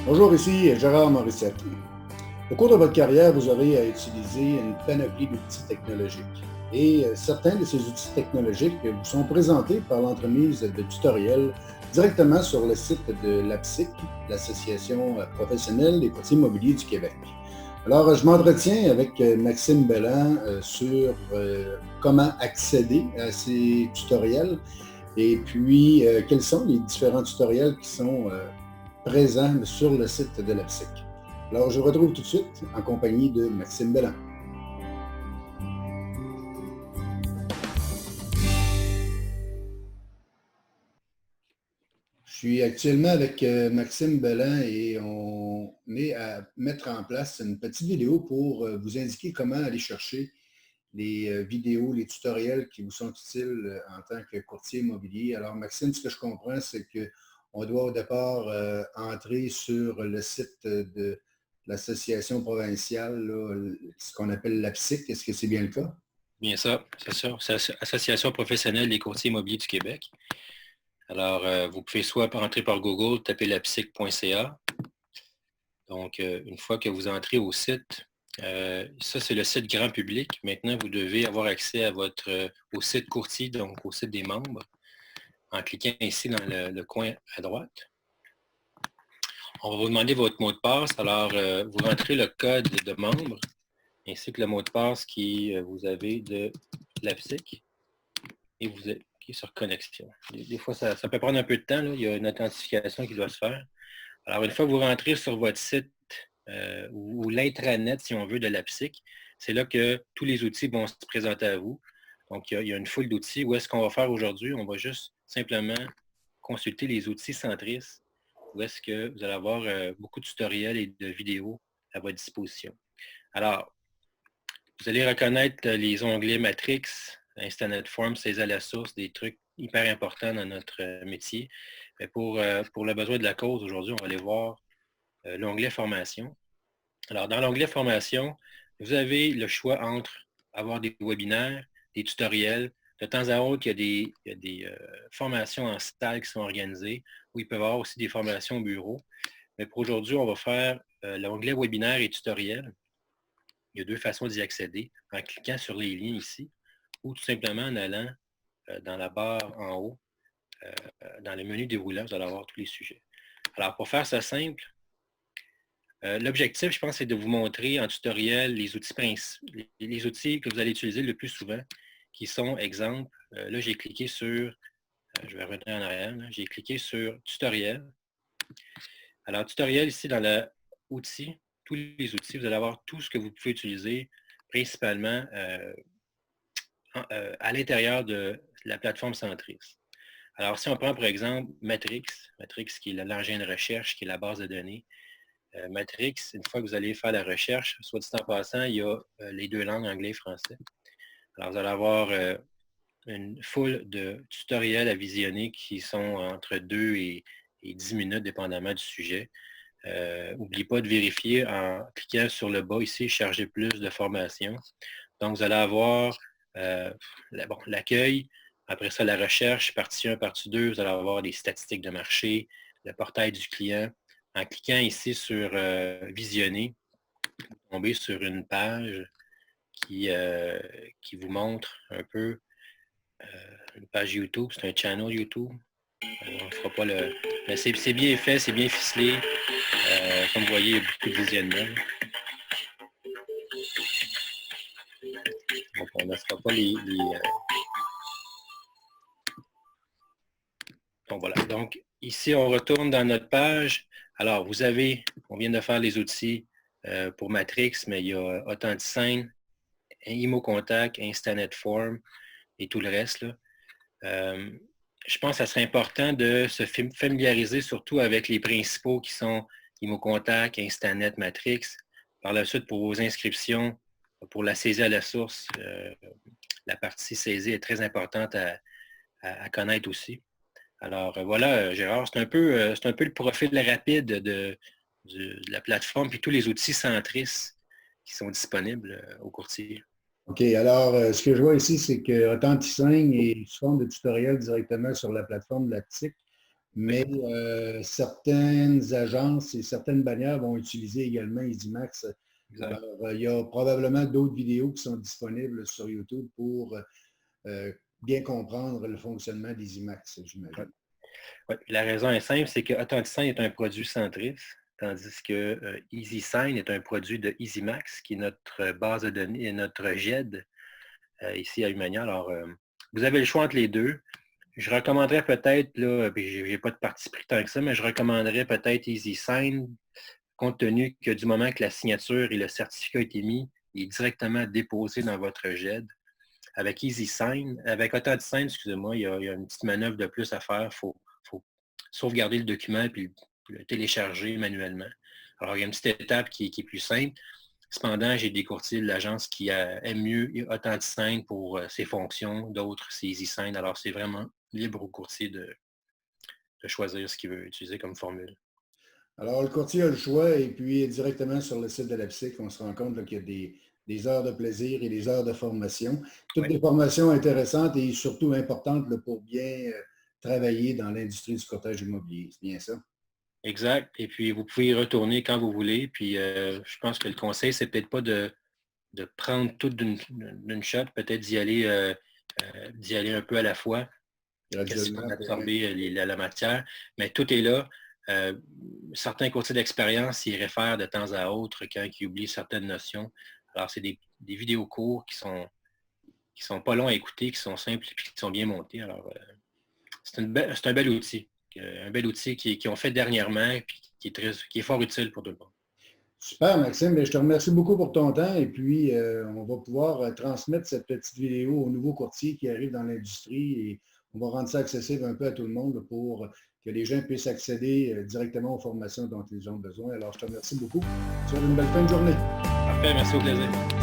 Bonjour, ici Gérard Morissette. Au cours de votre carrière, vous aurez à utiliser une panoplie d'outils technologiques. Et certains de ces outils technologiques vous sont présentés par l'entremise de tutoriels directement sur le site de l'APSIC, l'Association professionnelle des courtiers immobiliers du Québec. Alors, je m'entretiens avec Maxime Belland sur comment accéder à ces tutoriels et puis quels sont les différents tutoriels qui sont présents sur le site de l'APSIC. Alors, je vous retrouve tout de suite en compagnie de Maxime Belland. Je suis actuellement avec Maxime Belland et on est à mettre en place une petite vidéo pour vous indiquer comment aller chercher les vidéos, les tutoriels qui vous sont utiles en tant que courtier immobilier. Alors, Maxime, ce que je comprends, c'est qu'on doit au départ entrer sur le site de l'association provinciale, là, ce qu'on appelle l'APSIC. Est-ce que c'est bien le cas? Bien ça, c'est ça. C'est l'Association professionnelle des courtiers immobiliers du Québec. Alors, vous pouvez soit entrer par Google, taper lapsic.ca. Donc, une fois que vous entrez au site, ça, c'est le site grand public. Maintenant, vous devez avoir accès à au site courtier, donc au site des membres, en cliquant ici dans le coin à droite. On va vous demander votre mot de passe. Alors, vous rentrez le code de membre, ainsi que le mot de passe que vous avez de l'APSIC. Et vous êtes sur connexion. Des fois, ça peut prendre un peu de temps. Là. Il y a une authentification qui doit se faire. Alors, une fois que vous rentrez sur votre site ou l'intranet, si on veut, de l'APSIC, c'est là que tous les outils vont se présenter à vous. Donc, il y a une foule d'outils. Où est-ce qu'on va faire aujourd'hui? On va juste simplement consulter les outils centristes, où est-ce que vous allez avoir beaucoup de tutoriels et de vidéos à votre disposition. Alors, vous allez reconnaître les onglets Matrix, Instanet Form, saisie à la source, des trucs hyper importants dans notre métier. Mais pour le besoin de la cause, aujourd'hui, on va aller voir l'onglet Formation. Alors, dans l'onglet Formation, vous avez le choix entre avoir des webinaires, des tutoriels. De temps à autre, il y a des formations en salle qui sont organisées, où il peut y avoir aussi des formations au bureau. Mais pour aujourd'hui, on va faire l'onglet Webinaire et tutoriel. Il y a deux façons d'y accéder, en cliquant sur les liens ici, ou tout simplement en allant dans la barre en haut, dans le menu déroulant, vous allez avoir tous les sujets. Alors, pour faire ça simple, l'objectif, je pense, c'est de vous montrer en tutoriel les outils que vous allez utiliser le plus souvent, qui sont, exemple, là, j'ai cliqué sur, je vais revenir en arrière, j'ai cliqué sur tutoriel. Alors, tutoriel, ici, dans l'outil, tous les outils, vous allez avoir tout ce que vous pouvez utiliser, principalement à l'intérieur de la plateforme Centris. Alors, si on prend, par exemple, Matrix qui est l'engin de recherche, qui est la base de données, Matrix, une fois que vous allez faire la recherche, soit dit en passant, il y a les deux langues, anglais et français. Alors, vous allez avoir une foule de tutoriels à visionner qui sont entre 2 et 10 minutes, dépendamment du sujet. N'oubliez pas de vérifier en cliquant sur le bas ici, charger plus de formation. Donc, vous allez avoir l'accueil, après ça, la recherche, partie 1, partie 2, vous allez avoir des statistiques de marché, le portail du client. En cliquant ici sur visionner, vous tombez sur une page qui vous montre un peu une page YouTube, c'est un channel YouTube. On ne fera pas le. Mais c'est bien fait, c'est bien ficelé. Comme vous voyez, il y a beaucoup de visionnements. Donc, on ne laissera pas les Donc voilà. Donc ici, on retourne dans notre page. Alors, on vient de faire les outils pour Matrix, mais il y a Authentisign, ImoContact, Instanet Form et tout le reste. Là. Je pense que ça serait important de se familiariser surtout avec les principaux qui sont ImoContact, Instanet, Matrix. Par la suite, pour vos inscriptions, pour la saisie à la source, la partie saisie est très importante à connaître aussi. Alors voilà, Gérard, c'est un peu le profil rapide de la plateforme puis tous les outils Centris qui sont disponibles aux courtiers. OK. Alors, ce que je vois ici, c'est que Authentisign est sous forme de tutoriel directement sur la plateforme de l'APSIC. mais certaines agences et certaines bannières vont utiliser également EasyMax. Exact. Alors, il y a probablement d'autres vidéos qui sont disponibles sur YouTube pour bien comprendre le fonctionnement d'EasyMax, Ouais. j'imagine. Ouais. La raison est simple, c'est que Authentisign est un produit Centris, tandis que EasySign est un produit de EasyMax, qui est notre base de données et notre GED ici à Humania. Alors, vous avez le choix entre les deux. Je recommanderais peut-être, là, puis j'ai pas de parti pris tant que ça, mais je recommanderais peut-être EasySign, compte tenu que du moment que la signature et le certificat ont été mis, il est directement déposé dans votre GED. Avec EasySign, avec Authentisign, excusez-moi, il y a une petite manœuvre de plus à faire. Faut sauvegarder le document puis le télécharger manuellement. Alors, il y a une petite étape qui est plus simple. Cependant, j'ai des courtiers de l'agence qui aiment mieux Authentisign pour ses fonctions, d'autres, c'est EasySign. Alors, c'est vraiment libre au courtier de choisir ce qu'il veut utiliser comme formule. Alors, le courtier a le choix et puis directement sur le site de la PSIC, on se rend compte qu'il y a des heures de plaisir et des heures de formation. Toutes Oui, des formations intéressantes et surtout importantes là, pour bien travailler dans l'industrie du courtage immobilier. C'est bien ça? exact. Et puis, vous pouvez y retourner quand vous voulez. Puis, je pense que le conseil, c'est peut-être pas de prendre tout d'une shot, peut-être d'y aller un peu à la fois, question Graduellement, d'absorber la matière, mais tout est là. Certains courtiers d'expérience y réfèrent de temps à autre quand ils oublient certaines notions. Alors, c'est des vidéos courts qui sont pas longs à écouter, qui sont simples et qui sont bien montés. Alors, c'est un bel outil. Un bel outil qui ont fait dernièrement et qui est fort utile pour tout le monde. super, Maxime. Mais je te remercie beaucoup pour ton temps et puis on va pouvoir transmettre cette petite vidéo aux nouveaux courtiers qui arrivent dans l'industrie et on va rendre ça accessible un peu à tout le monde pour que les gens puissent accéder directement aux formations dont ils ont besoin. Alors, je te remercie beaucoup. Tu as une belle fin de journée. Parfait, merci, au plaisir.